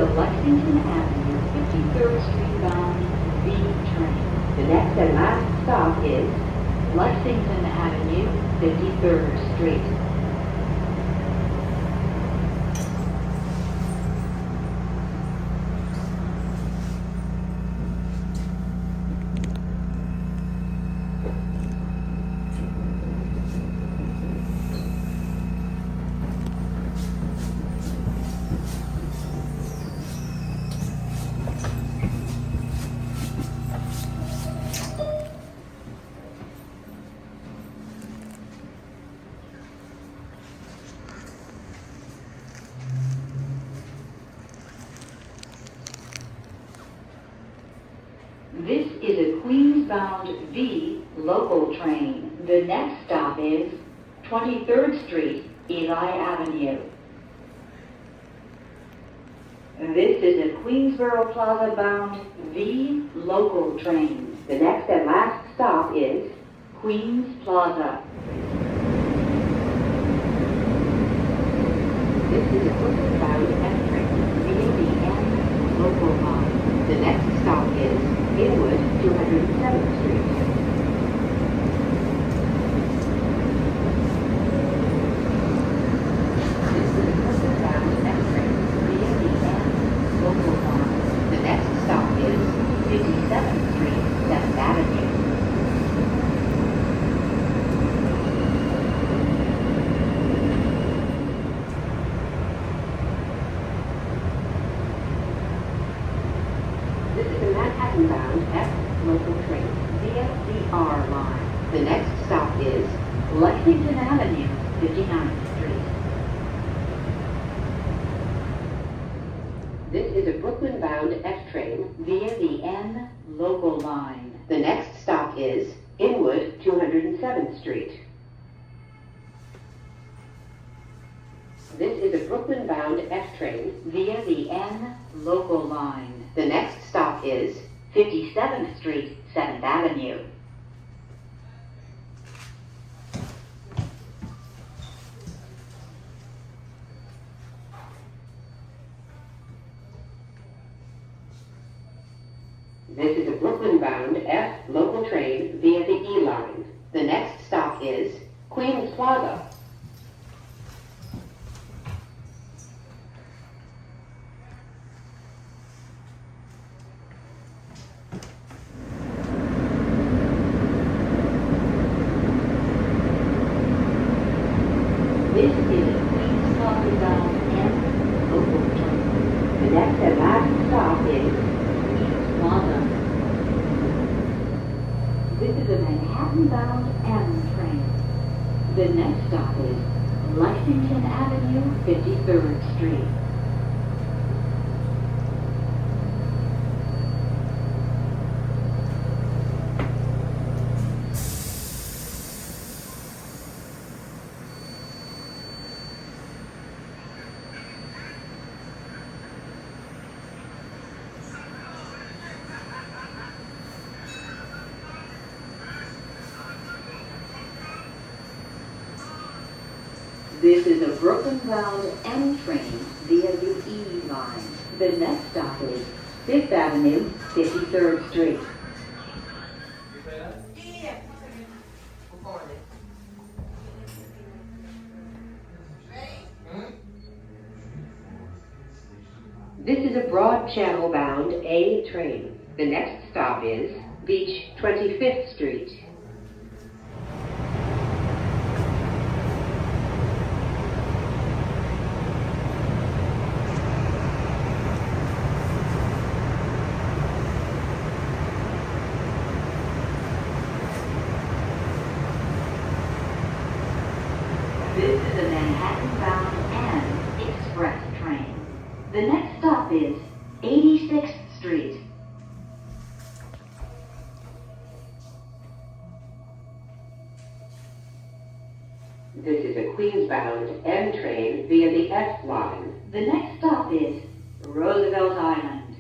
a Lexington Avenue, 53rd Street bound V train. The next and last stop is Lexington Avenue, 53rd Street. This is a Queens-bound V local train. The next stop is 23rd Street, Eli Avenue. This is a Queensboro Plaza-bound V local train. The next and last stop is Queens Plaza. This is a Brooklyn-bound F train via the N local line. The next stop is Inwood, 207th Street. This is a Brooklyn-bound F train via the N local line. The next stop is 57th Street, 7th Avenue. This is a Manhattan-bound F local train via the R line. The next stop is Lexington Avenue, 59th Street. This is a Brooklyn-bound F train via the N local line. The next stop is Inwood, 207th Street. This is a Brooklyn-bound F train via the N local line. The next stop is 57th Street, 7th Avenue. This is a Brooklyn-bound F local train via the E line. The next stop is Queens Plaza. This is a Queens Plaza-bound M local train. The next and last stop is Queens Plaza. This is a Manhattan-bound M train. The next stop is Lexington Avenue, 53rd Street. This is a Brooklyn-bound M train via the E line. The next stop is 5th Avenue, 53rd Street. This is a broad channel-bound A train. The next stop is Beach, 25th Street. This is a Manhattan-bound N express train. The next stop is 86th Street. This is a Queens-bound M train via the F line. The next stop is Roosevelt Island.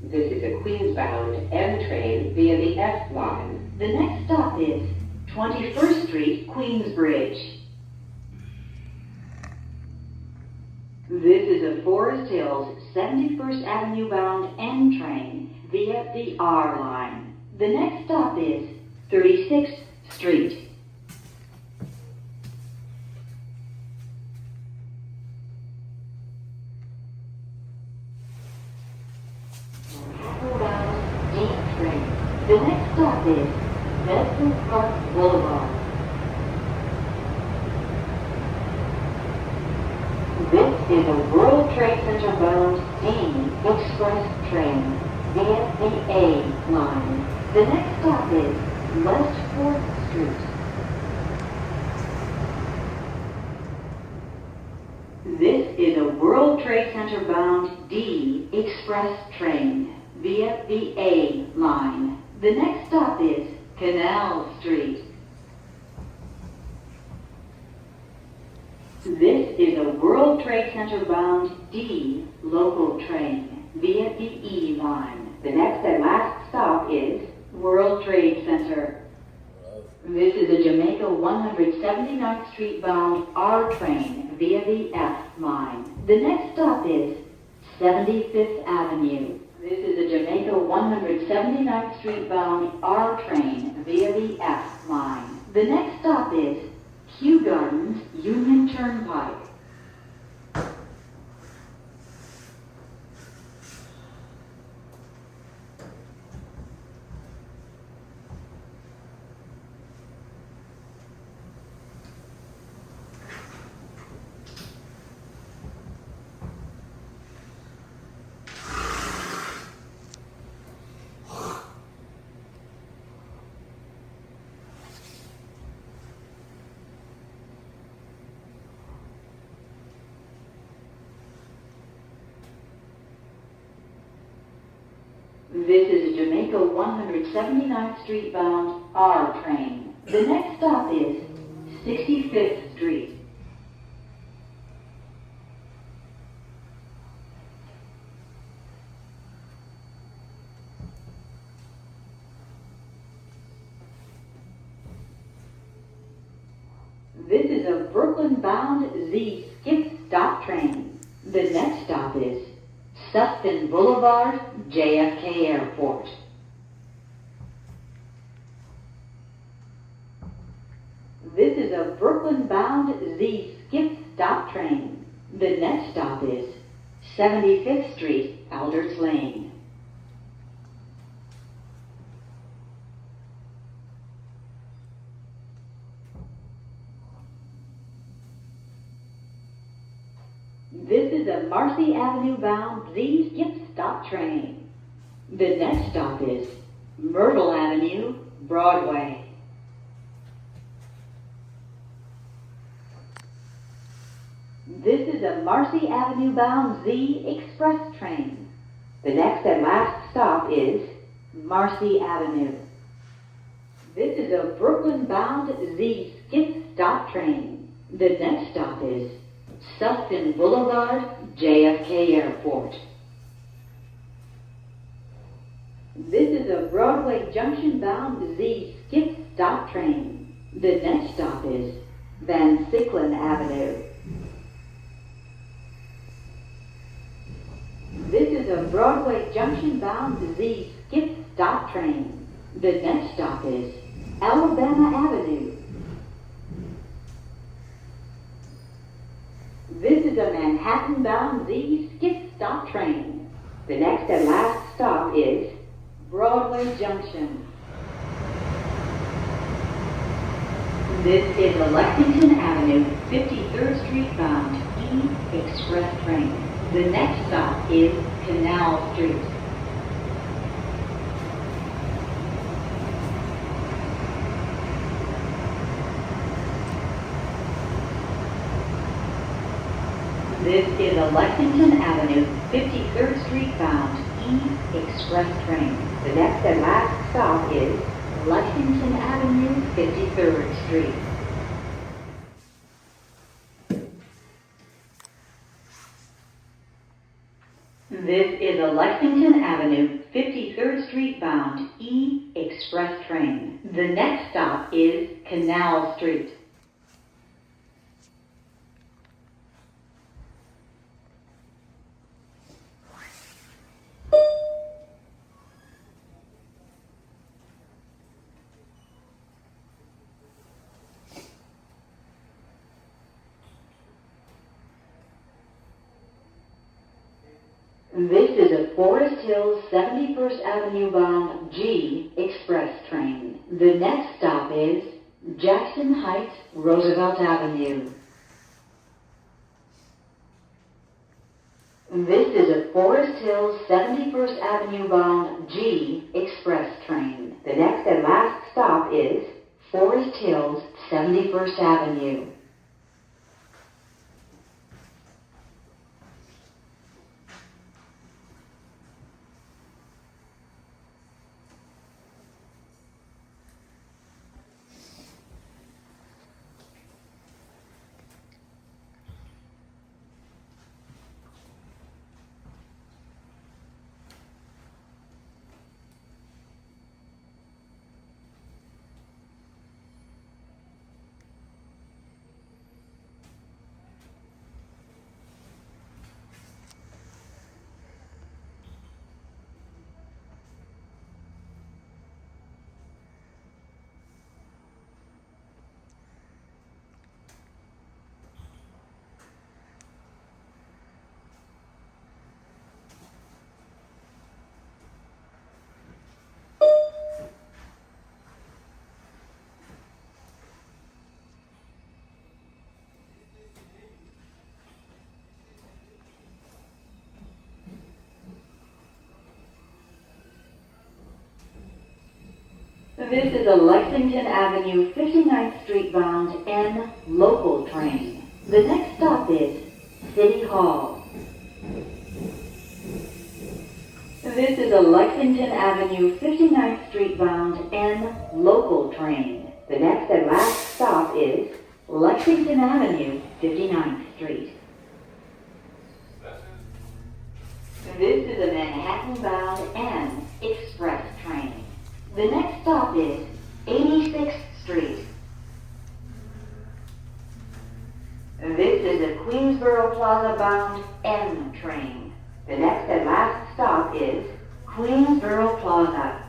This is a Queens-bound M train via the F line. The next stop is 21st Street, Queensbridge. This is a Forest Hills 71st Avenue bound N train via the R line. The next stop is 36th Street. Bound D train. The next stop is Bedford Park Boulevard. This is a World Trade Center bound D express train via the A line. The next stop is West 4th Street. This is a World Trade Center bound D express train via the A line. The next stop is Canal Street. This is a World Trade Center bound D local train via the E line. The next and last stop is World Trade Center. This is a Jamaica 179th Street bound R train via the F line. The next stop is 75th Avenue. This is a Jamaica 179th Street bound R train via the F line. The next stop is Kew Gardens Union Turnpike. This is a Jamaica 179th Street bound R train. The next stop is 65th Street. This is a Brooklyn bound Z skip stop train. The next stop is Sutphin Boulevard, JFK Airport. This is a Brooklyn-bound Z skip stop train. The next stop is 75th Street, Alders Lane. This is a Marcy Avenue-bound Z skip stop train. The next stop is Myrtle Avenue, Broadway. This is a Marcy Avenue-bound Z express train. The next and last stop is Marcy Avenue. This is a Brooklyn-bound Z skip stop train. The next stop is Sutphin Boulevard, JFK Airport. This is a Broadway Junction-bound Z skip stop train. The next stop is Van Sicklin Avenue. This is a Broadway Junction-bound Z skip stop train. The next stop is Alabama Avenue. This is a Manhattan-bound Z skip stop train. The next and last stop is Broadway Junction. This is a Lexington Avenue, 53rd Street bound E express train. The next stop is Canal Street. This is a Lexington Avenue, 53rd Street bound E express train. The next and last stop is Lexington Avenue, 53rd Street. This is a Lexington Avenue, 53rd Street bound E express train. The next stop is Canal Street. This is a Forest Hills 71st Avenue bound G express train. The next stop is Jackson Heights, Roosevelt Avenue. This is a Forest Hills 71st Avenue bound G express train. The next and last stop is Forest Hills 71st Avenue. This is a Lexington Avenue 59th Street bound N local train. The next stop is City Hall. This is a Lexington Avenue 59th Street bound N local train. The next and last stop is Lexington Avenue 59th Street. This is a Manhattan bound N express train. The next stop is 86th Street. This is a Queensboro Plaza bound M train. The next and last stop is Queensboro Plaza.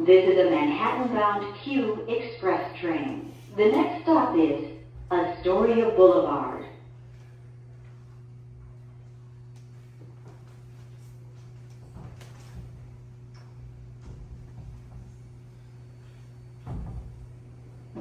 This is a Manhattan-bound Q express train. The next stop is Astoria Boulevard.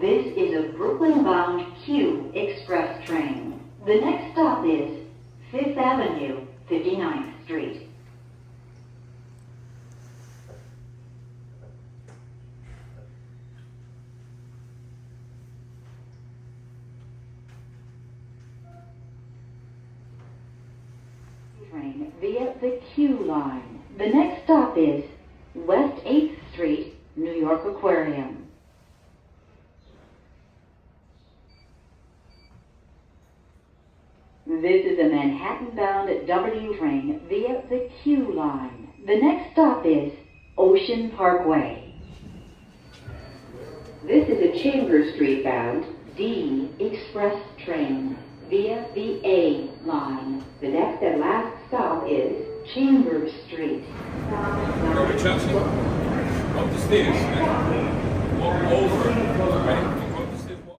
This is a Brooklyn-bound Q express train. The next stop is 5th Avenue, 59th Street. Train via the Q line. The next stop is West 8th Street, New York Aquarium. This is a Manhattan-bound W train via the Q line. The next stop is Ocean Parkway. This is a Chambers Street bound D express train via the A line. The next and last stop is Chambers Street. Robert Johnson, up the stairs, walk over, right?